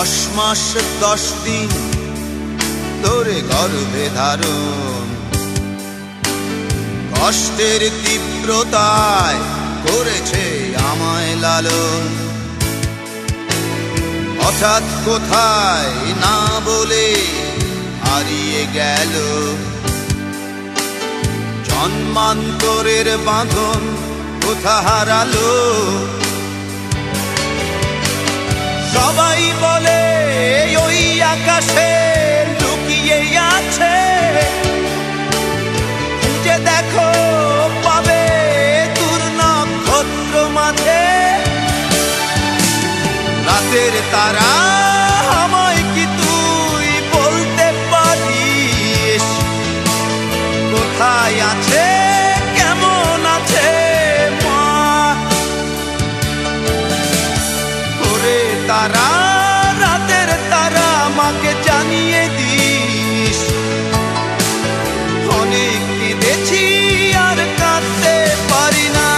10 মাস 10 দিন ধরে গর্ভে ধারণ, কষ্টের তীব্রতায় করেছে আমায় লালন। হঠাৎ কোথায় না বলে হারিয়ে গেল জন্মান্তরের বাঁধন, কোথা হারালো। সবাই বলে ওই আকাশে লুকিয়ে আছে, খুঁজে দেখো পাবে দূর নক্ষত্র মাঝে। রাতের তারা আমায় কি তুই বলতে পারিস, কোথায় আছে কেমন আছে মা? ওরে তারা, রাতের তারা, মাকে জানিয়ে দিস। অনেক কেঁদেছি আর কাঁদতে পারি না।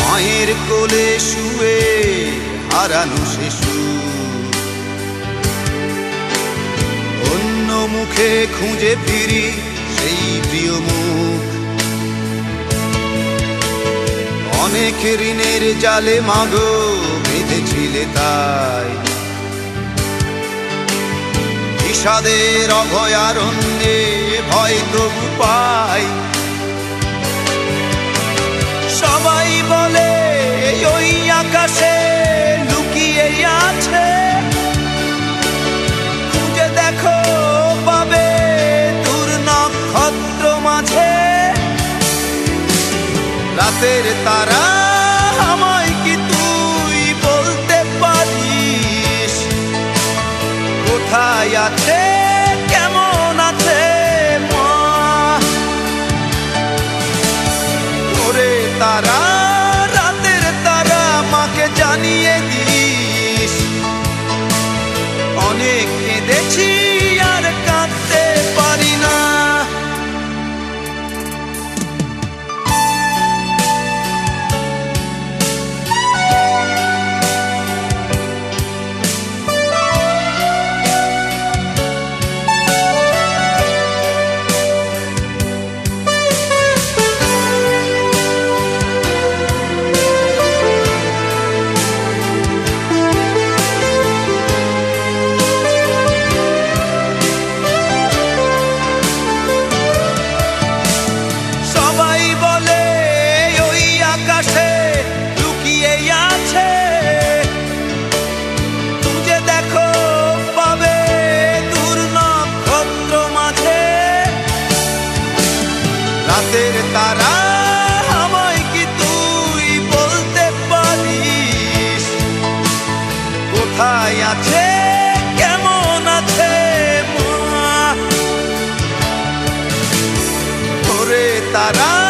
মায়ের কোলে শুয়ে হারানো শিশু, অন্য মুখে খুঁজে ফিরি সেই প্রিয় মুখ। অনেক ঋণের জালে মাগো বেঁধেছিলে তাই, বিষাদের অভয়ারণ্যে ভয় তবু পাই। সবাই বলে ওই আকাশে লুকিয়ে আছে, খুঁজে দেখো পাবে দূর নক্ষত্র মাঝে। রাতের তারা আমায় কি তুই বলতে পারিস, কোথায় আছে কেমন আছে মা? ওরে তারা, রাতের তারা, মাকে জানিয়ে দিস। অনেক কেঁদেছি আর কাঁদতে পারি না। রাতের তারা আমায় কি তুই বলতে পারিস, কোথায় আছে কেমন আছে মা? ওরে তারা।